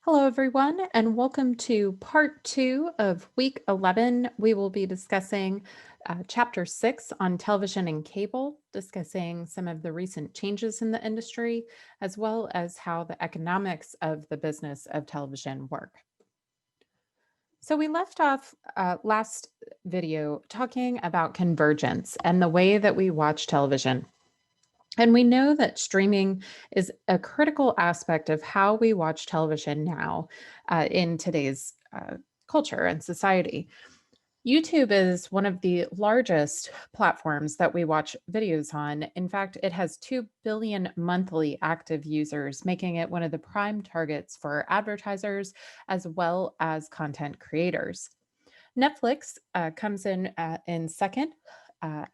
Hello, everyone, and welcome to part two of week 11. We will be discussing chapter 6 on television and cable, discussing some of the recent changes in the industry, as well as how the economics of the business of television work. So, we left off last video talking about convergence and the way that we watch television. And we know that streaming is a critical aspect of how we watch television now in today's culture and society. YouTube is one of the largest platforms that we watch videos on. In fact, it has 2 billion monthly active users, making it one of the prime targets for advertisers as well as content creators. Netflix comes in second,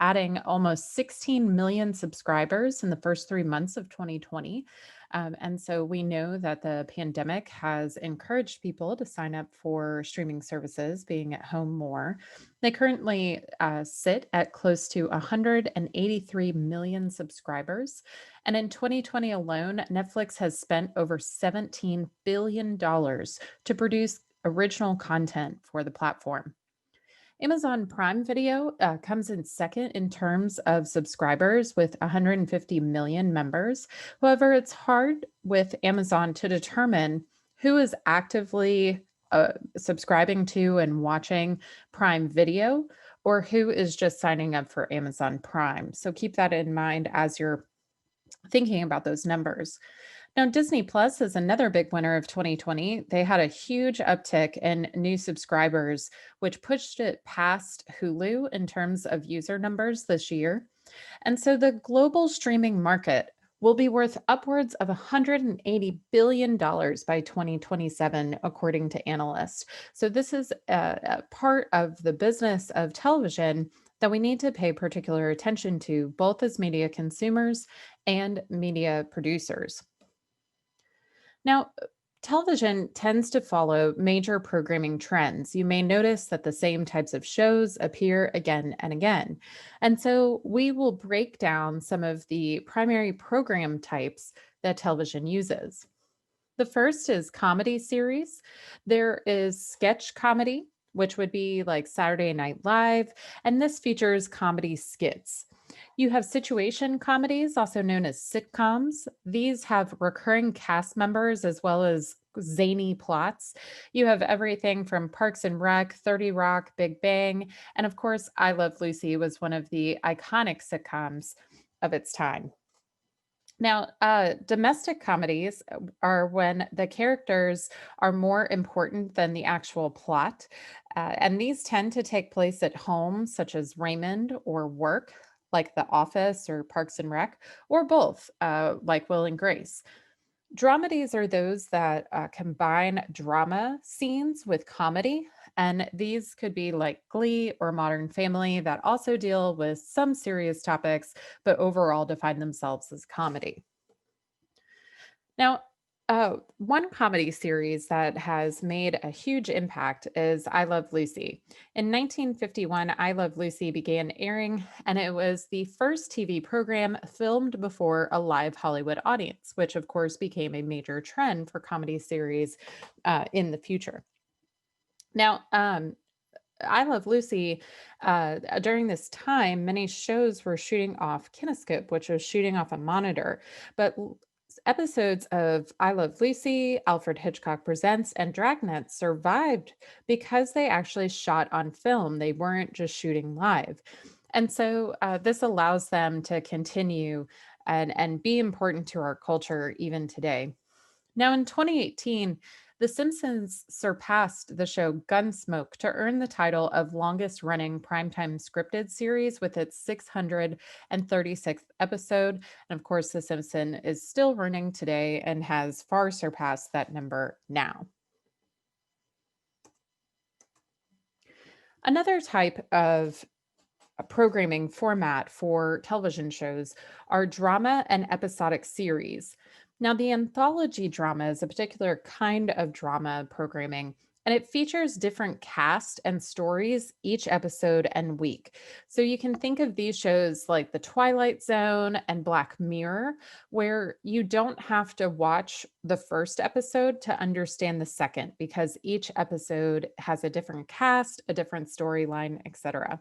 adding almost 16 million subscribers in the first 3 months of 2020. And so we know that the pandemic has encouraged people to sign up for streaming services, being at home more. They currently sit at close to 183 million subscribers. And in 2020 alone, Netflix has spent over $17 billion to produce original content for the platform. Amazon Prime Video comes in second in terms of subscribers with 150 million members. However, it's hard with Amazon to determine who is actively subscribing to and watching Prime Video or who is just signing up for Amazon Prime. So keep that in mind as you're thinking about those numbers. Now, Disney Plus is another big winner of 2020. They had a huge uptick in new subscribers, which pushed it past Hulu in terms of user numbers this year. And so the global streaming market will be worth upwards of $180 billion by 2027, according to analysts. So this is a part of the business of television that we need to pay particular attention to, both as media consumers and media producers. Now, television tends to follow major programming trends. You may notice that the same types of shows appear again and again. And so we will break down some of the primary program types that television uses. The first is comedy series. There is sketch comedy, which would be like Saturday Night Live, and this features comedy skits. You have situation comedies, also known as sitcoms. These have recurring cast members as well as zany plots. You have everything from Parks and Rec, 30 Rock, Big Bang, and of course, I Love Lucy was one of the iconic sitcoms of its time. Now, domestic comedies are when the characters are more important than the actual plot. And these tend to take place at home, such as Raymond, or work, like The Office or Parks and Rec, or both, like Will and Grace. Dramedies are those that combine drama scenes with comedy. And these could be like Glee or Modern Family that also deal with some serious topics, but overall define themselves as comedy. Now, one comedy series that has made a huge impact is I Love Lucy. In 1951, I Love Lucy began airing, and it was the first TV program filmed before a live Hollywood audience, which of course became a major trend for comedy series in the future. Now, I Love Lucy, during this time, many shows were shooting off kinescope, which was shooting off a monitor. But episodes of I Love Lucy, Alfred Hitchcock Presents, and Dragnet survived because they actually shot on film. They weren't just shooting live. And so this allows them to continue and be important to our culture even today. Now, in 2018, The Simpsons surpassed the show Gunsmoke to earn the title of longest running primetime scripted series with its 636th episode. And of course, The Simpsons is still running today and has far surpassed that number now. Another type of programming format for television shows are drama and episodic series. Now, the anthology drama is a particular kind of drama programming, and it features different cast and stories each episode and week. So you can think of these shows like The Twilight Zone and Black Mirror, where you don't have to watch the first episode to understand the second because each episode has a different cast, a different storyline, etc.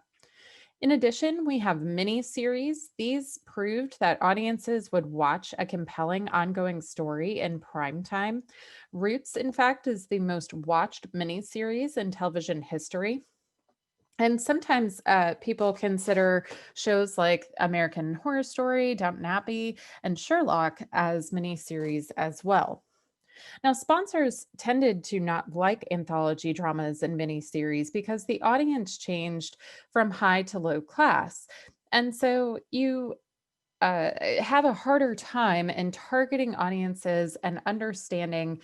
In addition, we have mini series. These proved that audiences would watch a compelling ongoing story in prime time. Roots, in fact, is the most watched mini series in television history. And sometimes people consider shows like American Horror Story, Downton Abbey, and Sherlock as miniseries as well. Now, sponsors tended to not like anthology dramas and miniseries because the audience changed from high to low class. And so you have a harder time in targeting audiences and understanding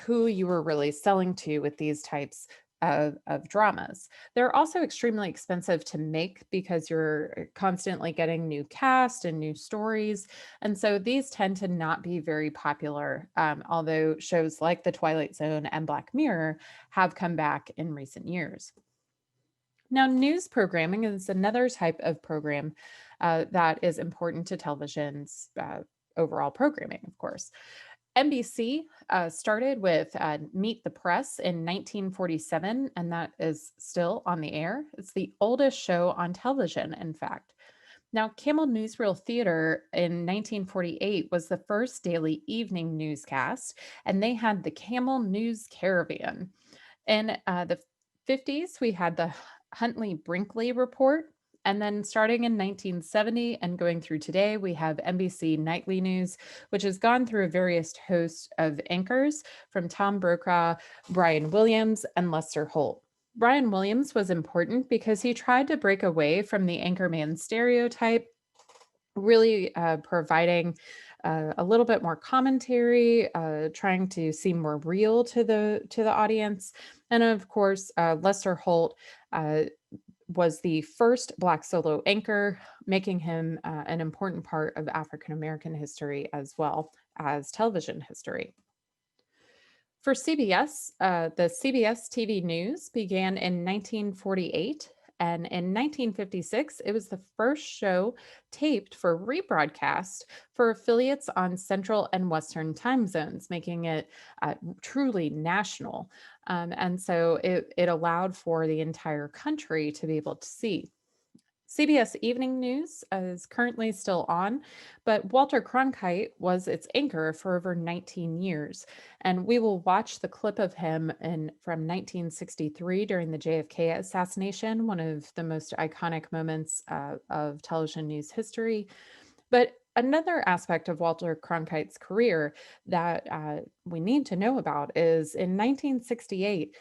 who you were really selling to with these types of dramas. They're also extremely expensive to make because you're constantly getting new cast and new stories. And so these tend to not be very popular, although shows like The Twilight Zone and Black Mirror have come back in recent years. Now, news programming is another type of program that is important to television's overall programming, of course. NBC started with Meet the Press in 1947, and that is still on the air. It's the oldest show on television, in fact. Now, Camel Newsreel Theater in 1948 was the first daily evening newscast, and they had the Camel News Caravan. In the 50s, we had the Huntley Brinkley Report. And then starting in 1970 and going through today, we have NBC Nightly News, which has gone through a various host of anchors from Tom Brokaw, Brian Williams, and Lester Holt. Brian Williams was important because he tried to break away from the anchorman stereotype, really providing a little bit more commentary, trying to seem more real to the audience, and of course, Lester Holt was the first Black solo anchor, making him an important part of African American history as well as television history. For CBS, the CBS TV News began in 1948. And in 1956, it was the first show taped for rebroadcast for affiliates on Central and Western time zones, making it truly national. And so it allowed for the entire country to be able to see. CBS Evening News is currently still on, but Walter Cronkite was its anchor for over 19 years. And we will watch the clip of him from 1963 during the JFK assassination, one of the most iconic moments of television news history. But another aspect of Walter Cronkite's career that we need to know about is in 1968,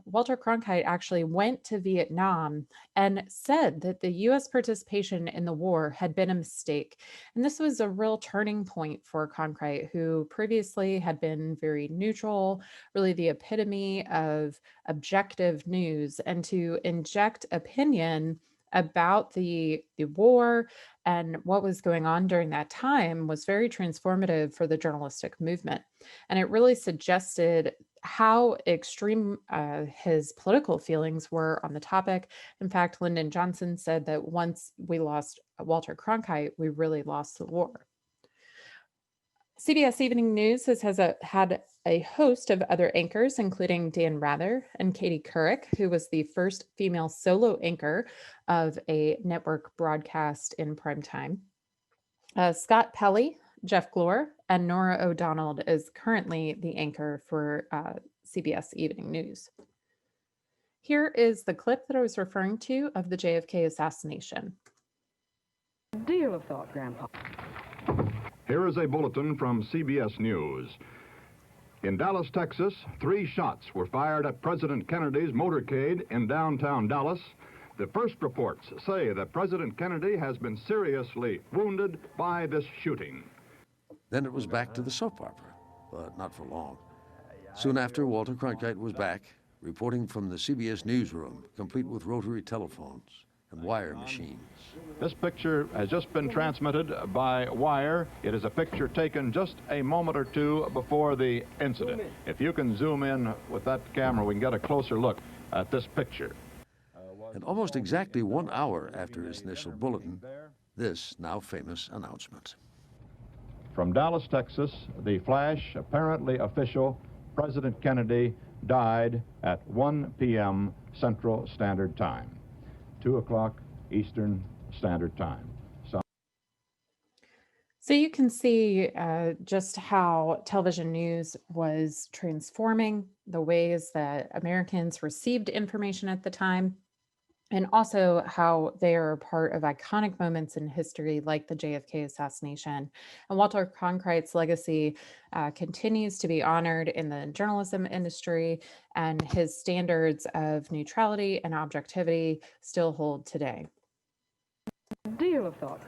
Walter Cronkite actually went to Vietnam and said that the US participation in the war had been a mistake. And this was a real turning point for Cronkite, who previously had been very neutral, really the epitome of objective news, and to inject opinion about the war and what was going on during that time was very transformative for the journalistic movement. And it really suggested how extreme his political feelings were on the topic. In fact, Lyndon Johnson said that once we lost Walter Cronkite, we really lost the war. CBS Evening News had a host of other anchors, including Dan Rather and Katie Couric, who was the first female solo anchor of a network broadcast in prime time. Scott Pelley, Jeff Glor, and Nora O'Donnell is currently the anchor for CBS Evening News. Here is the clip that I was referring to of the JFK assassination. Deal of thought, Grandpa. Here is a bulletin from CBS News. In Dallas, Texas, 3 shots were fired at President Kennedy's motorcade in downtown Dallas. The first reports say that President Kennedy has been seriously wounded by this shooting. Then it was back to the soap opera, but not for long. Soon after, Walter Cronkite was back, reporting from the CBS newsroom, complete with rotary telephones. and wire machines. This picture has just been transmitted by wire. It is a picture taken just a moment or two before the incident. If you can zoom in with that camera, we can get a closer look at this picture. And almost exactly 1 hour after his initial bulletin, this now famous announcement. From Dallas, Texas, the flash, apparently official, President Kennedy died at 1 p.m. Central Standard Time, 2 o'clock Eastern Standard Time. So you can see just how television news was transforming the ways that Americans received information at the time, and also how they are a part of iconic moments in history like the JFK assassination. And Walter Cronkite's legacy continues to be honored in the journalism industry, and his standards of neutrality and objectivity still hold today. Deal of thought.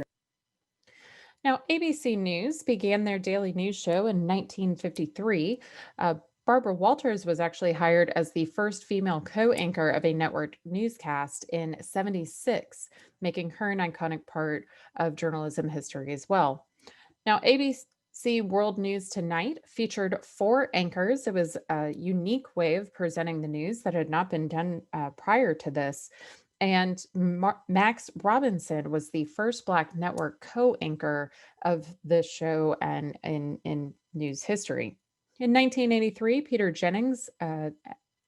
Now, ABC News began their daily news show in 1953. Barbara Walters was actually hired as the first female co-anchor of a network newscast in '76, making her an iconic part of journalism history as well. Now, ABC World News Tonight featured 4 anchors. It was a unique way of presenting the news that had not been done prior to this. And Max Robinson was the first Black network co-anchor of this show and in news history. In 1983, Peter Jennings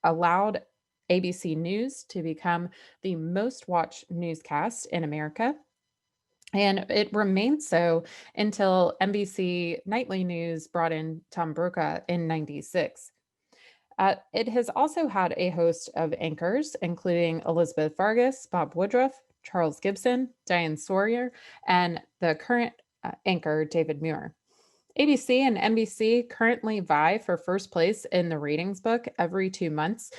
allowed ABC News to become the most watched newscast in America. And it remained so until NBC Nightly News brought in Tom Brokaw in '96. It has also had a host of anchors, including Elizabeth Vargas, Bob Woodruff, Charles Gibson, Diane Sawyer, and the current anchor, David Muir. ABC and NBC currently vie for first place in the ratings book every 2 months,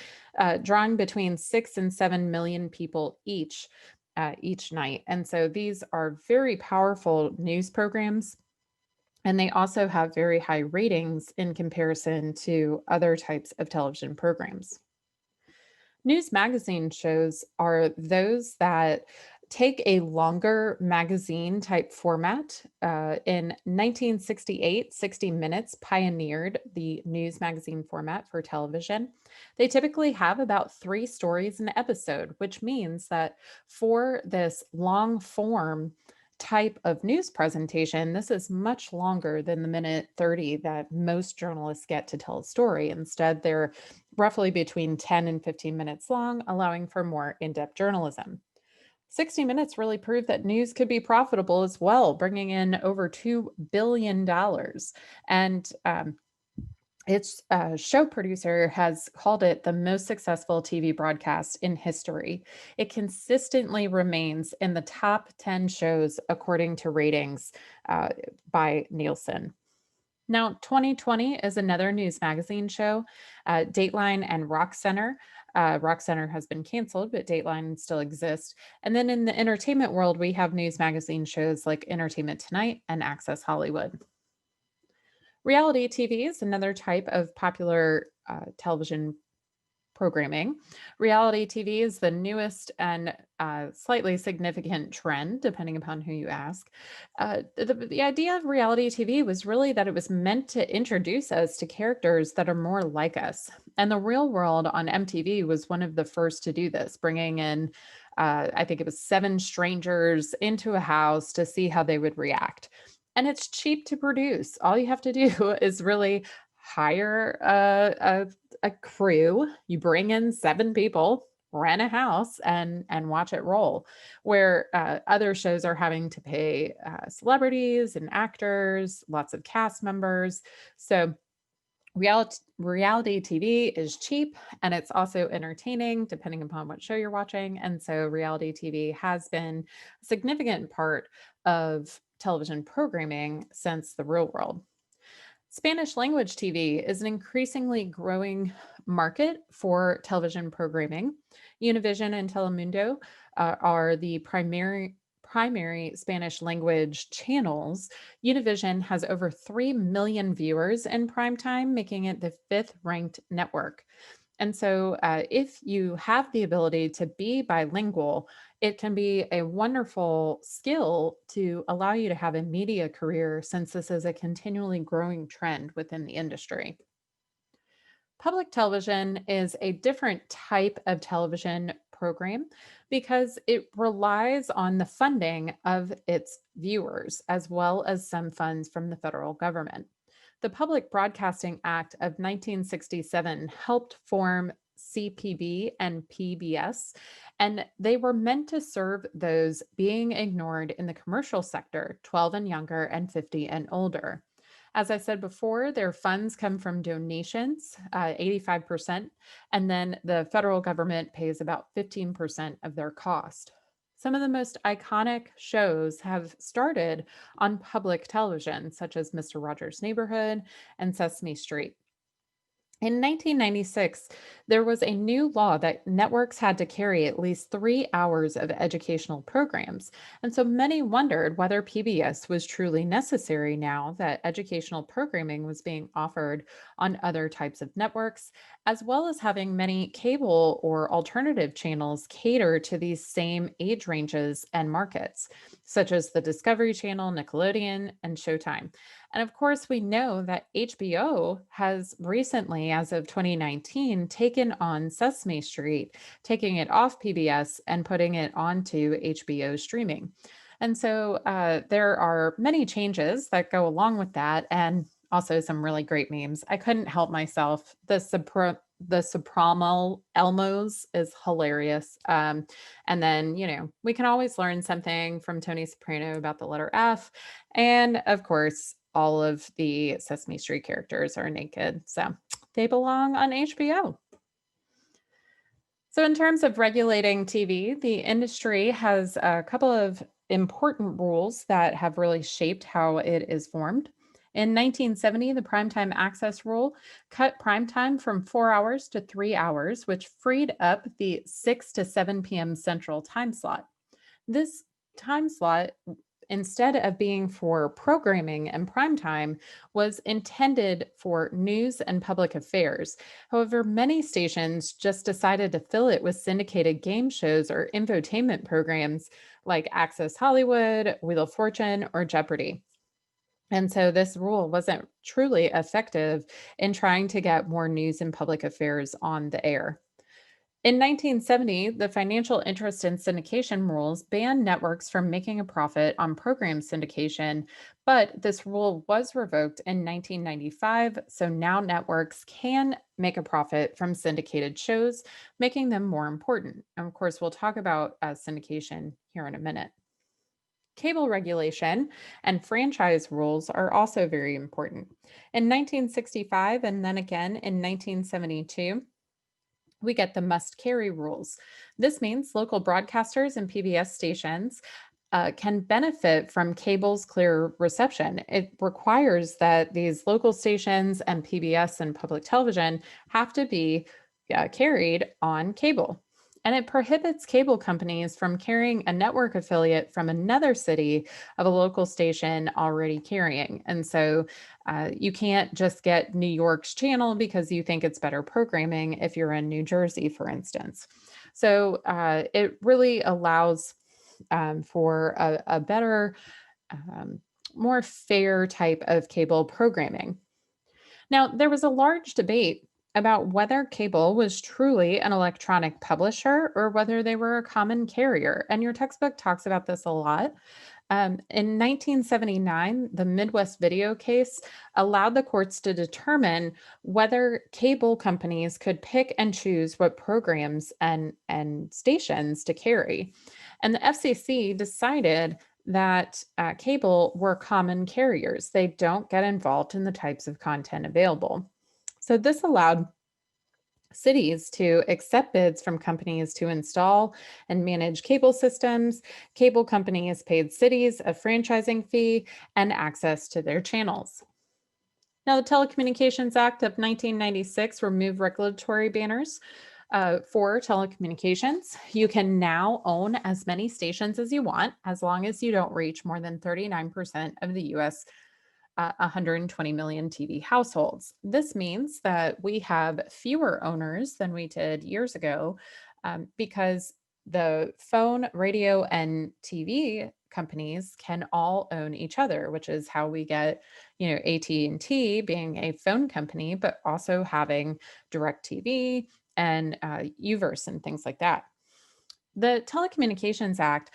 drawing between 6 and 7 million people each night. And so these are very powerful news programs. And they also have very high ratings in comparison to other types of television programs. News magazine shows are those that take a longer magazine type format. In 1968, 60 Minutes pioneered the news magazine format for television. They typically have about 3 stories an episode, which means that for this long form type of news presentation, this is much longer than the minute 30 that most journalists get to tell a story. Instead, they're roughly between 10 and 15 minutes long, allowing for more in-depth journalism. 60 Minutes really proved that news could be profitable as well, bringing in over $2 billion. And its show producer has called it the most successful TV broadcast in history. It consistently remains in the top 10 shows according to ratings by Nielsen. Now, 2020 is another news magazine show, Dateline and Rock Center. Rock Center has been canceled, but Dateline still exists. And then in the entertainment world, we have news magazine shows like Entertainment Tonight and Access Hollywood. Reality TV is another type of popular television programming. Reality TV is the newest and slightly significant trend, depending upon who you ask. The idea of reality TV was really that it was meant to introduce us to characters that are more like us. And The Real World on MTV was one of the first to do this, bringing in, I think it was 7 strangers into a house to see how they would react. And it's cheap to produce. All you have to do is really hire a crew. You bring in 7 people, rent a house, and watch it roll. Where other shows are having to pay celebrities and actors, lots of cast members. So reality TV is cheap, and it's also entertaining depending upon what show you're watching. And so reality TV has been a significant part of television programming since The Real World. Spanish language TV is an increasingly growing market for television programming. Univision and Telemundo are the primary Spanish language channels. Univision has over 3 million viewers in primetime, making it the 5th ranked network. And so if you have the ability to be bilingual, it can be a wonderful skill to allow you to have a media career since this is a continually growing trend within the industry. Public television is a different type of television program because it relies on the funding of its viewers as well as some funds from the federal government. The Public Broadcasting Act of 1967 helped form CPB and PBS, and they were meant to serve those being ignored in the commercial sector, 12 and younger and 50 and older. As I said before, their funds come from donations, 85%, and then the federal government pays about 15% of their cost. Some of the most iconic shows have started on public television, such as Mr. Rogers' Neighborhood and Sesame Street. In 1996, there was a new law that networks had to carry at least 3 hours of educational programs. And so many wondered whether PBS was truly necessary now that educational programming was being offered on other types of networks, as well as having many cable or alternative channels cater to these same age ranges and markets, such as the Discovery Channel, Nickelodeon, and Showtime. And of course, we know that HBO has recently, as of 2019, taken on Sesame Street, taking it off PBS and putting it onto HBO streaming. And so there are many changes that go along with that, and also some really great memes. I couldn't help myself. The Soprano Elmos is hilarious. And then, we can always learn something from Tony Soprano about the letter F. And of course, all of the Sesame Street characters are naked. So they belong on HBO. So, in terms of regulating TV, the industry has a couple of important rules that have really shaped how it is formed. In 1970, the primetime access rule cut primetime from 4 hours to 3 hours, which freed up the 6 to 7 p.m. Central time slot. This time slot, instead of being for programming and prime time, was intended for news and public affairs. However, many stations just decided to fill it with syndicated game shows or infotainment programs like Access Hollywood, Wheel of Fortune, or Jeopardy! And so this rule wasn't truly effective in trying to get more news and public affairs on the air. In 1970, the financial interest in syndication rules banned networks from making a profit on program syndication, but this rule was revoked in 1995, so now networks can make a profit from syndicated shows, making them more important. And of course, we'll talk about syndication here in a minute. Cable regulation and franchise rules are also very important. In 1965 and then again in 1972, we get the must carry rules. This means local broadcasters and PBS stations can benefit from cable's clear reception. It requires that these local stations and PBS and public television have to be carried on cable. And it prohibits cable companies from carrying a network affiliate from another city of a local station already carrying. And so you can't just get New York's channel because you think it's better programming if you're in New Jersey, for instance. So it really allows for a better, more fair type of cable programming. Now, there was a large debate about whether cable was truly an electronic publisher or whether they were a common carrier. And your textbook talks about this a lot. In 1979, the Midwest Video case allowed the courts to determine whether cable companies could pick and choose what programs and stations to carry. And the FCC decided that cable were common carriers. They don't get involved in the types of content available. So this allowed cities to accept bids from companies to install and manage cable systems. Cable companies paid cities a franchising fee and access to their channels. Now, the Telecommunications Act of 1996 removed regulatory banners for telecommunications. You can now own as many stations as you want, as long as you don't reach more than 39% of the US 120 million TV households. This means that we have fewer owners than we did years ago because the phone, radio, and TV companies can all own each other, which is how we get, AT&T being a phone company, but also having DirecTV and Uverse and things like that. The Telecommunications Act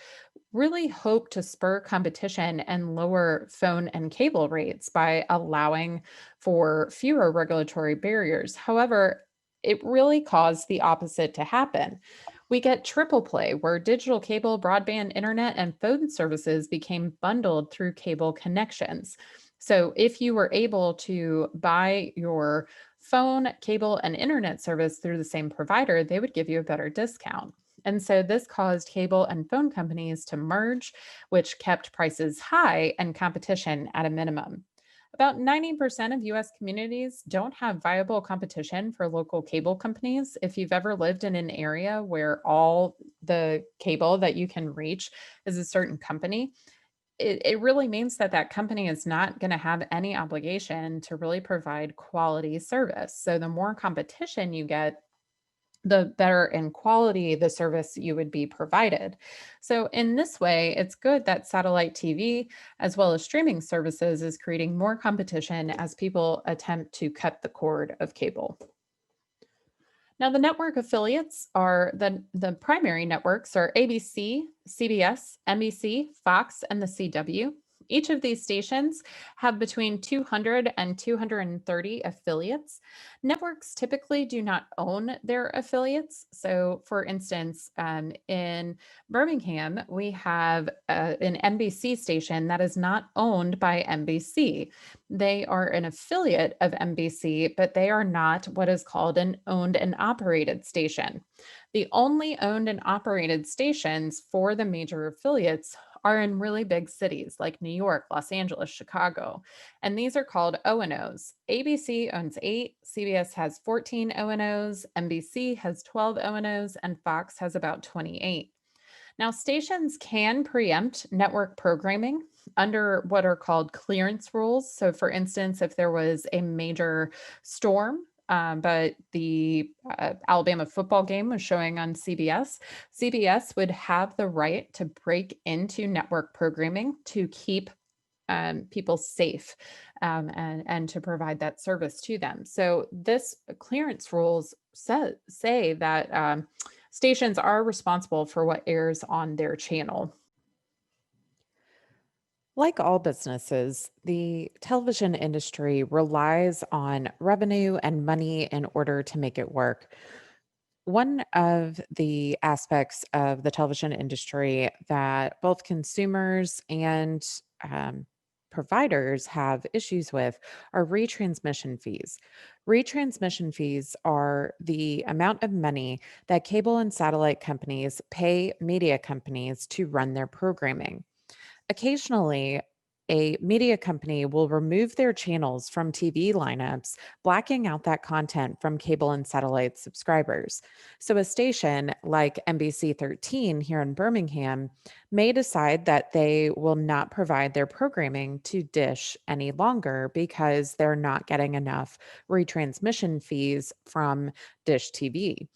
really hope to spur competition and lower phone and cable rates by allowing for fewer regulatory barriers. However, it really caused the opposite to happen. We get triple play, where digital cable, broadband, internet, and phone services became bundled through cable connections. So, if you were able to buy your phone, cable, and internet service through the same provider, they would give you a better discount. And so this caused cable and phone companies to merge, which kept prices high and competition at a minimum. About 90% of US communities don't have viable competition for local cable companies. If you've ever lived in an area where all the cable that you can reach is a certain company, it really means that that company is not going to have any obligation to really provide quality service. So the more competition you get, the better in quality the service you would be provided. So, in this way, it's good that satellite TV, as well as streaming services, is creating more competition as people attempt to cut the cord of cable. Now, the network affiliates are the primary networks are ABC, CBS, NBC, Fox, and the CW. Each of these stations have between 200 and 230 affiliates. Networks typically do not own their affiliates. So, for instance, in Birmingham, we have an NBC station that is not owned by NBC. They are an affiliate of NBC, but they are not what is called an owned and operated station. The only owned and operated stations for the major affiliates are in really big cities like New York, Los Angeles, Chicago, and these are called O&Os. ABC owns 8, CBS has 14 O&Os, NBC has 12 O&Os, and Fox has about 28. Now, stations can preempt network programming under what are called clearance rules. So, for instance, if there was a major storm, but the Alabama football game was showing on CBS, CBS would have the right to break into network programming to keep people safe and to provide that service to them. So this clearance rules say that stations are responsible for what airs on their channel. Like all businesses, the television industry relies on revenue and money in order to make it work. One of the aspects of the television industry that both consumers and um, providers have issues with are retransmission fees. Retransmission fees are the amount of money that cable and satellite companies pay media companies to run their programming. Occasionally, a media company will remove their channels from TV lineups, blacking out that content from cable and satellite subscribers. So, a station like NBC 13 here in Birmingham may decide that they will not provide their programming to Dish any longer because they're not getting enough retransmission fees from Dish TV.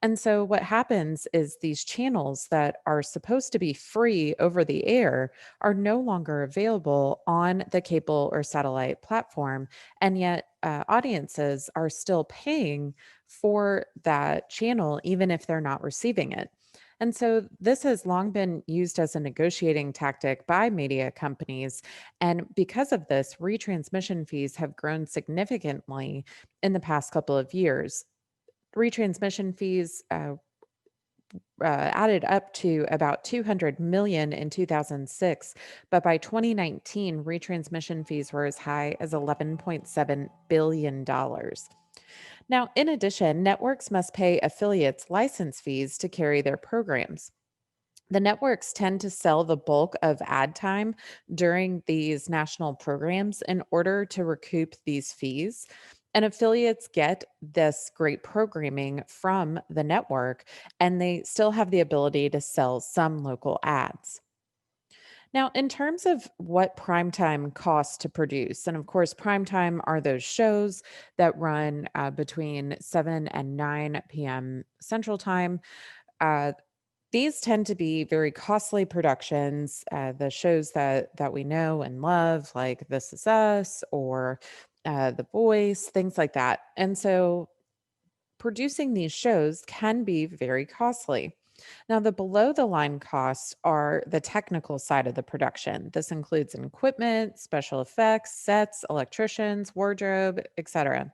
And so, what happens is these channels that are supposed to be free over the air are no longer available on the cable or satellite platform. And yet, audiences are still paying for that channel, even if they're not receiving it. And so, this has long been used as a negotiating tactic by media companies. And because of this, retransmission fees have grown significantly in the past couple of years. Retransmission fees added up to about 200 million in 2006, but by 2019 retransmission fees were as high as 11.7 billion dollars. Now, in addition, networks must pay affiliates license fees to carry their programs. The networks tend to sell the bulk of ad time during these national programs in order to recoup these fees. And affiliates get this great programming from the network, and they still have the ability to sell some local ads. Now, in terms of what primetime costs to produce, and of course, primetime are those shows that run between 7 and 9 p.m. Central Time. Uh, These tend to be very costly productions. The shows that we know and love, like This Is Us or The Voice, things like that. And so producing these shows can be very costly. Now, the below the line costs are the technical side of the production. This includes equipment, special effects, sets, electricians, wardrobe, etc.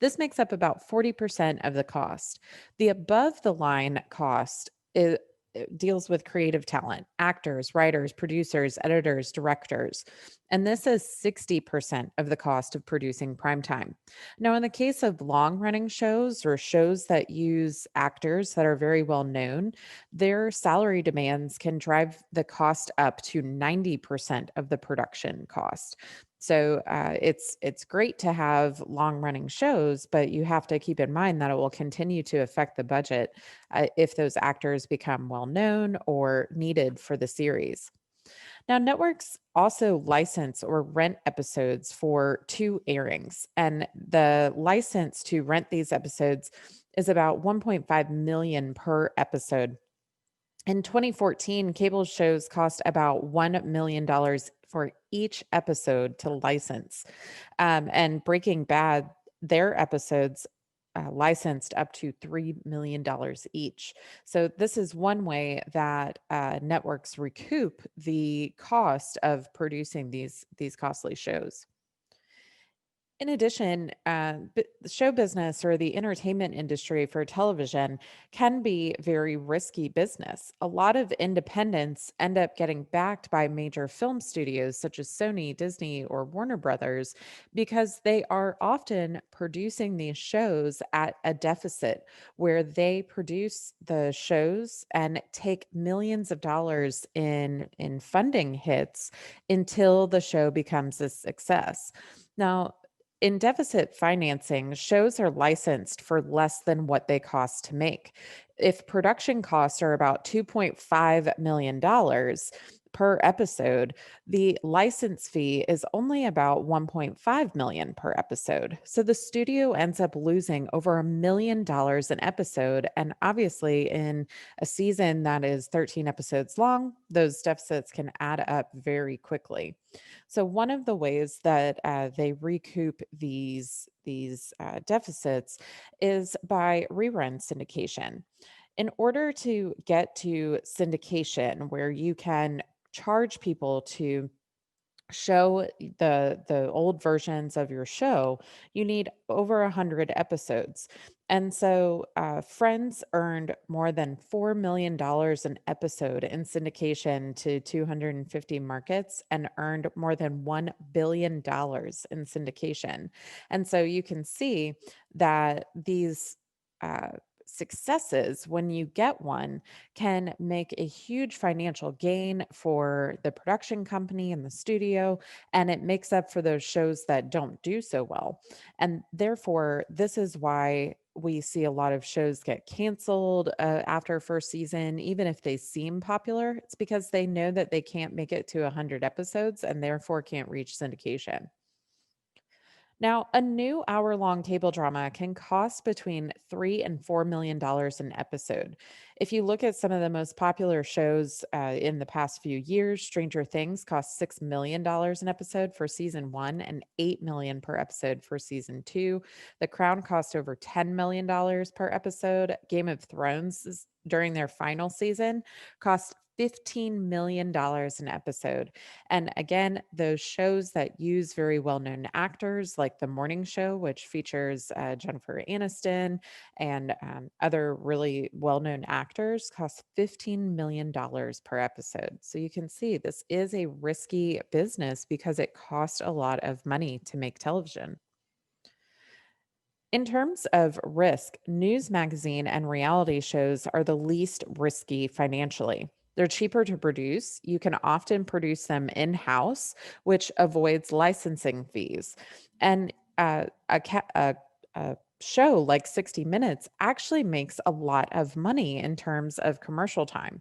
This makes up about 40% of the cost. The above the line cost is it deals with creative talent, actors, writers, producers, editors, directors. And this is 60% of the cost of producing primetime. Now, in the case of long running shows or shows that use actors that are very well known, their salary demands can drive the cost up to 90% of the production cost. So it's great to have long running shows, but you have to keep in mind that it will continue to affect the budget if those actors become well known or needed for the series. Now, networks also license or rent episodes for two airings, and the license to rent these episodes is about 1.5 million per episode. In 2014, cable shows cost about $1 million for each episode to license. And Breaking Bad, their episodes licensed up to $3 million each. So, this is one way that networks recoup the cost of producing these costly shows. In addition, the show business or the entertainment industry for television can be very risky business. A lot of independents end up getting backed by major film studios such as Sony, Disney, or Warner Brothers because they are often producing these shows at a deficit where they produce the shows and take millions of dollars in funding hits until the show becomes a success. Now, in deficit financing, shows are licensed for less than what they cost to make. If production costs are about $2.5 million per episode, the license fee is only about 1.5 million per episode. So the studio ends up losing over $1 million an episode. And obviously, in a season that is 13 episodes long, those deficits can add up very quickly. So one of the ways that they recoup these deficits is by rerun syndication. In order to get to syndication, where you can charge people to show the old versions of your show, you need over 100 episodes. And so Friends earned more than $4 million an episode in syndication to 250 markets and earned more than $1 billion in syndication. And so you can see that these uh, successes, when you get one, can make a huge financial gain for the production company and the studio, and it makes up for those shows that don't do so well. And therefore, this is why we see a lot of shows get canceled after first season, even if they seem popular. It's because they know that they can't make it to 100 episodes and therefore can't reach syndication. Now, a new hour-long cable drama can cost between $3 and $4 million an episode. If you look at some of the most popular shows in the past few years, Stranger Things cost $6 million an episode for season one and $8 million per episode for season two. The Crown cost over $10 million per episode. Game of Thrones during their final season cost $15 million an episode. And again, those shows that use very well known actors, like The Morning Show, which features Jennifer Aniston and other really well known actors, cost $15 million per episode. So you can see this is a risky business because it costs a lot of money to make television. In terms of risk, news magazine and reality shows are the least risky financially. They're cheaper to produce. You can often produce them in house, which avoids licensing fees. And a show like 60 Minutes actually makes a lot of money in terms of commercial time.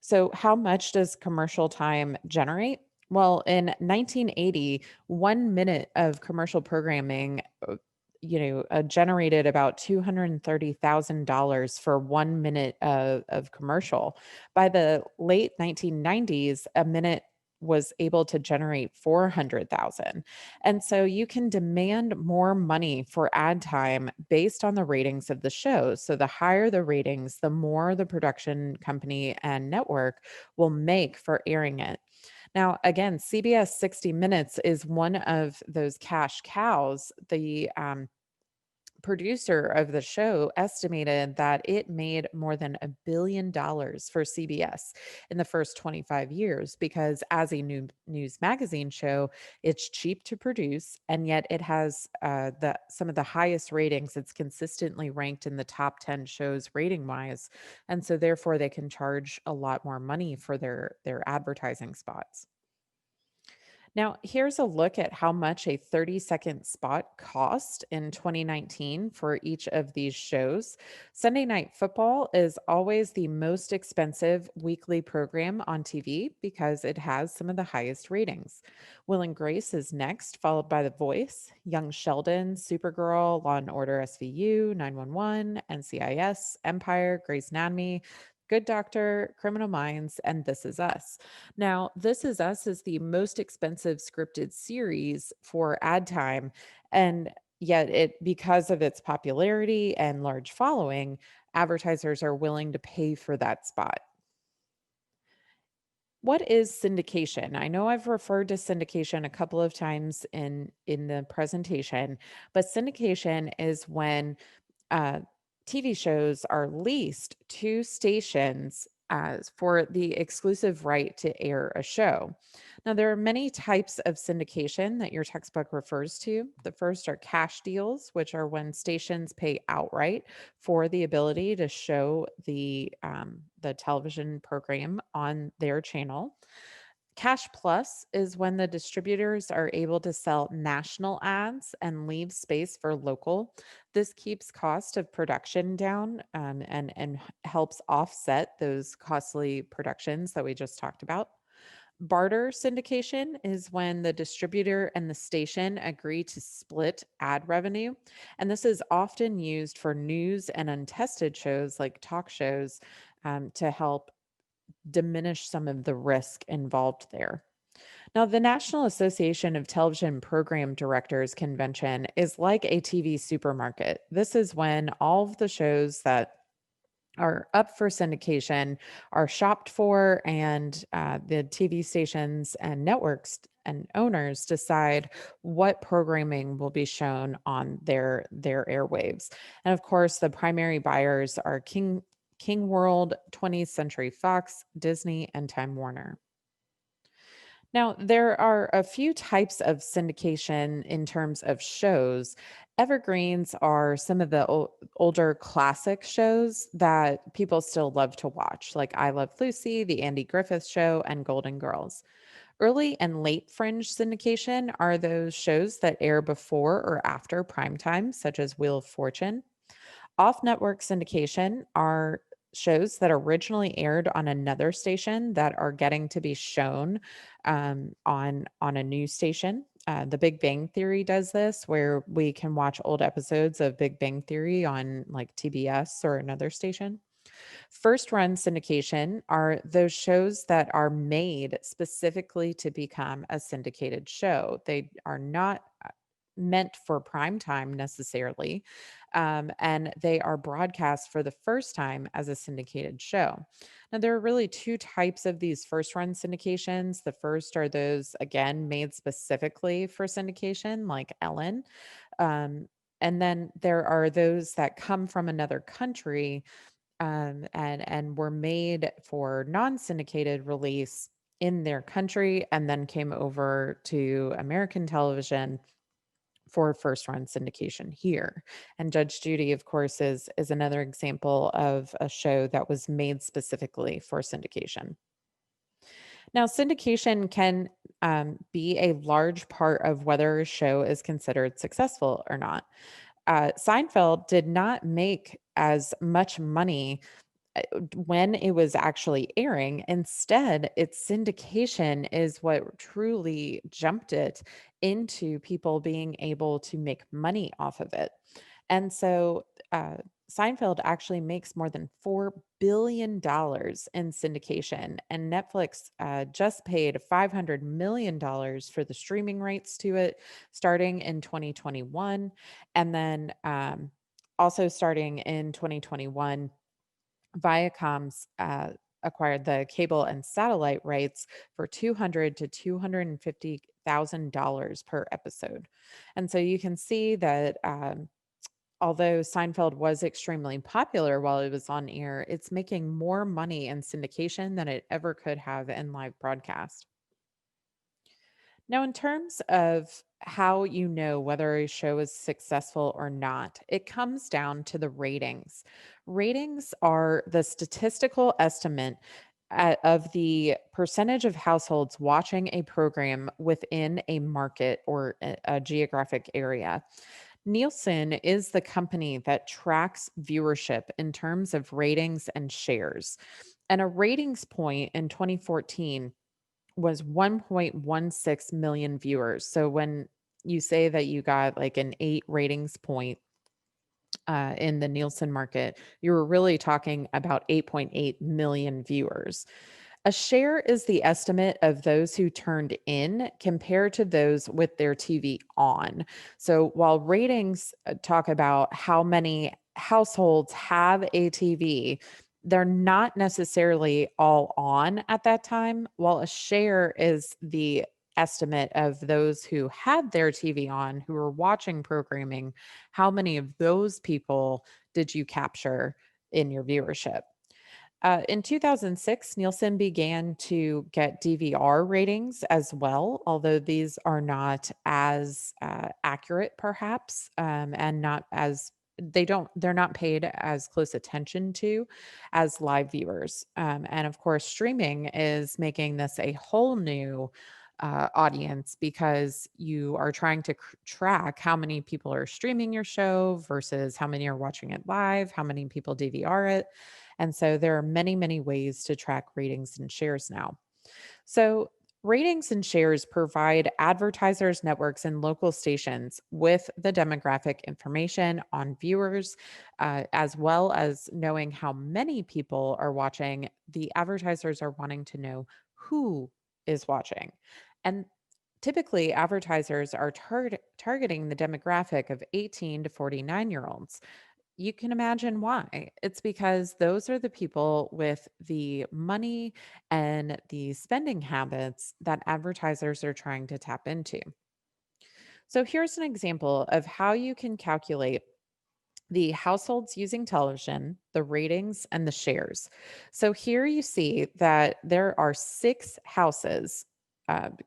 So, how much does commercial time generate? Well, in 1980, 1 minute of commercial programming generated about $230,000 for 1 minute of commercial. By the late 1990s, a minute was able to generate 400,000. And so you can demand more money for ad time based on the ratings of the show. So the higher the ratings, the more the production company and network will make for airing it. Now, again, CBS 60 Minutes is one of those cash cows. The producer of the show estimated that it made more than $1 billion for CBS in the first 25 years because, as a new news magazine show, it's cheap to produce and yet it has some of the highest ratings. It's consistently ranked in the top 10 shows rating wise, and so therefore they can charge a lot more money for their advertising spots. Now, here's a look at how much a 30-second spot cost in 2019 for each of these shows. Sunday Night Football is always the most expensive weekly program on TV because it has some of the highest ratings. Will and Grace is next, followed by The Voice, Young Sheldon, Supergirl, Law and Order SVU, 911, NCIS, Empire, Grey's Anatomy, Good Doctor, Criminal Minds, and This Is Us. Now, This Is Us is the most expensive scripted series for ad time, and yet because of its popularity and large following, advertisers are willing to pay for that spot. What is syndication? I know I've referred to syndication a couple of times in the presentation, but syndication is when uh, TV shows are leased to stations as for the exclusive right to air a show. Now, there are many types of syndication that your textbook refers to. The first are cash deals, which are when stations pay outright for the ability to show the television program on their channel. Cash Plus is when the distributors are able to sell national ads and leave space for local. This keeps cost of production down, and helps offset those costly productions that we just talked about. Barter syndication is when the distributor and the station agree to split ad revenue. And this is often used for news and untested shows like talk shows, to help diminish some of the risk involved there. Now, the National Association of Television Program Directors Convention is like a TV supermarket. This is when all of the shows that are up for syndication are shopped for, and the TV stations and networks and owners decide what programming will be shown on their airwaves. And of course, the primary buyers are King World, 20th Century Fox, Disney, and Time Warner. Now, there are a few types of syndication in terms of shows. Evergreens are some of the older classic shows that people still love to watch, like I Love Lucy, The Andy Griffith Show, and Golden Girls. Early and late fringe syndication are those shows that air before or after prime time, such as Wheel of Fortune. Off network syndication are shows that originally aired on another station that are getting to be shown on a new station. The Big Bang Theory does this, where we can watch old episodes of Big Bang Theory on like TBS or another station. First run syndication are those shows that are made specifically to become a syndicated show. They are not meant for prime time necessarily, and they are broadcast for the first time as a syndicated show. Now, there are really two types of these first run syndications. The first are those, again, made specifically for syndication, like Ellen. Um, and then there are those that come from another country, and were made for non-syndicated release in their country and then came over to American television for first run syndication here. And Judge Judy, of course, is another example of a show that was made specifically for syndication. Now, syndication can be a large part of whether a show is considered successful or not. Seinfeld did not make as much money when it was actually airing. Instead, its syndication is what truly jumped it into people being able to make money off of it. And so uh, Seinfeld actually makes more than $4 billion in syndication, and Netflix just paid $500 million for the streaming rights to it starting in 2021. And then also starting in 2021, Viacom's acquired the cable and satellite rights for $200 to $250,000 per episode. And so you can see that although Seinfeld was extremely popular while it was on air, it's making more money in syndication than it ever could have in live broadcast. Now, in terms of how you know whether a show is successful or not, it comes down to the ratings. Ratings are the statistical estimate of the percentage of households watching a program within a market or a geographic area. Nielsen is the company that tracks viewership in terms of ratings and shares. And a ratings point in 2014 was 1.16 million viewers. So when you say that you got like an 8 ratings point in the Nielsen market, you were really talking about 8.8 million viewers. A share is the estimate of those who turned in compared to those with their TV on. So while ratings talk about how many households have a TV, they're not necessarily all on at that time, while a share is the estimate of those who had their TV on, who were watching programming. How many of those people did you capture in your viewership? In 2006, Nielsen began to get DVR ratings as well, although these are not as accurate, perhaps, and not as they're not paid as close attention to as live viewers. And of course, streaming is making this a whole new audience because you are trying to track how many people are streaming your show versus how many are watching it live, how many people DVR it. And so there are many, many ways to track ratings and shares now. So, ratings and shares provide advertisers, networks, and local stations with the demographic information on viewers, as well as knowing how many people are watching. The advertisers are wanting to know who is watching. And typically, advertisers are targeting the demographic of 18 to 49-year-olds. You can imagine why. It's because those are the people with the money and the spending habits that advertisers are trying to tap into. So here's an example of how you can calculate the households using television, the ratings, and the shares. So here you see that there are 6 houses,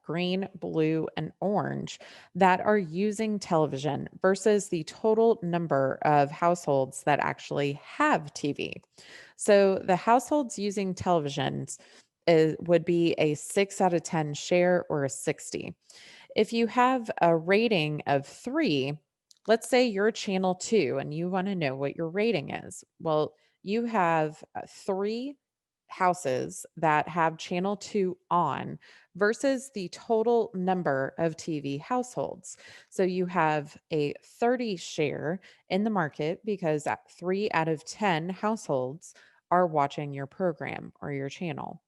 green, blue, and orange, that are using television versus the total number of households that actually have TV. So the households using televisions would be a 6 out of 10 share or a 60. If you have a rating of 3, let's say you're channel 2 and you want to know what your rating is. Well, you have 3 houses that have channel 2 on versus the total number of TV households. So you have a 30 share in the market because 3 out of 10 households are watching your program or your channel.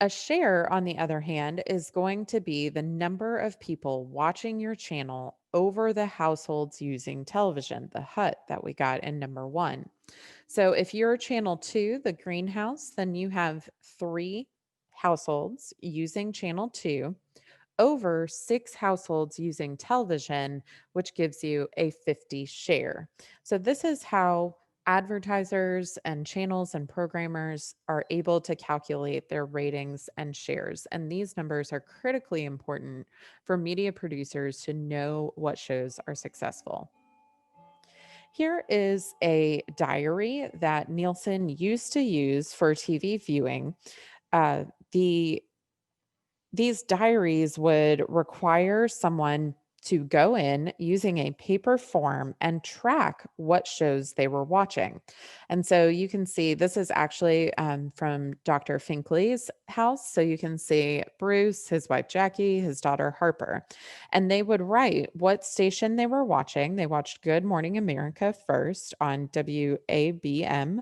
A share, on the other hand, is going to be the number of people watching your channel over the households using television, the HUT that we got in number 1. So if you're channel 2, the greenhouse, then you have 3 households using channel 2 over 6 households using television, which gives you a 50 share. So, this is how advertisers and channels and programmers are able to calculate their ratings and shares. And these numbers are critically important for media producers to know what shows are successful. Here is a diary that Nielsen used to use for TV viewing. The These diaries would require someone to go in using a paper form and track what shows they were watching. And so you can see this is actually from Dr. Finkley's house. So you can see Bruce, his wife Jackie, his daughter Harper, and they would write what station they were watching. They watched Good Morning America first on WABM,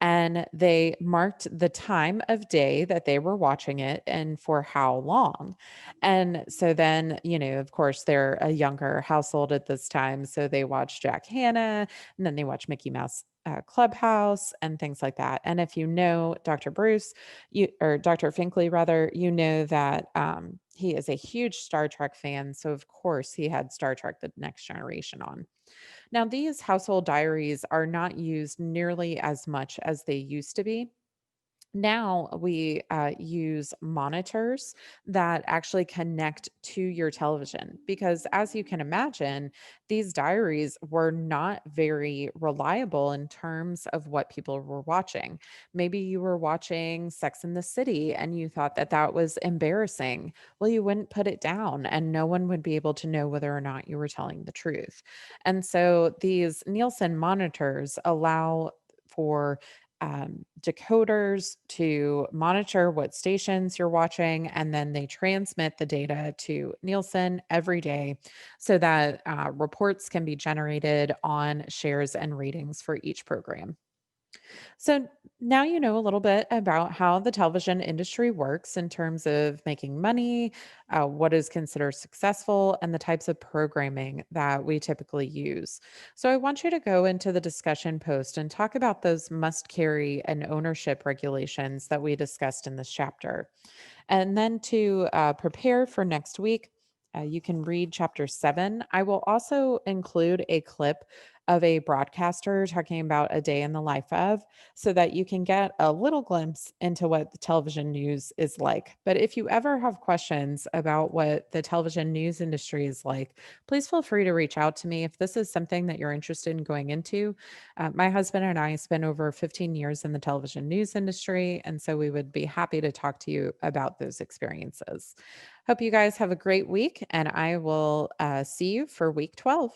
and they marked the time of day that they were watching it and for how long. And so then, of course, they're a younger household at this time. So they watch Jack Hanna, and then they watch Mickey Mouse Clubhouse and things like that. And if you know Dr. Bruce, or Dr. Finkley, rather, you know that he is a huge Star Trek fan. So, of course, he had Star Trek The Next Generation on. Now, these household diaries are not used nearly as much as they used to be. Now we use monitors that actually connect to your television because, as you can imagine, these diaries were not very reliable in terms of what people were watching. Maybe you were watching Sex in the City and you thought that that was embarrassing. Well, you wouldn't put it down, and no one would be able to know whether or not you were telling the truth. And so these Nielsen monitors allow for decoders to monitor what stations you're watching, and then they transmit the data to Nielsen every day so that reports can be generated on shares and ratings for each program. So now you know a little bit about how the television industry works in terms of making money, what is considered successful, and the types of programming that we typically use. So I want you to go into the discussion post and talk about those must carry and ownership regulations that we discussed in this chapter. And then to prepare for next week, you can read chapter 7. I will also include a clip of a broadcaster talking about a day in the life of, so that you can get a little glimpse into what the television news is like. But if you ever have questions about what the television news industry is like, please feel free to reach out to me if this is something that you're interested in going into. My husband and I spent over 15 years in the television news industry, and so we would be happy to talk to you about those experiences. Hope you guys have a great week, and I will see you for week 12.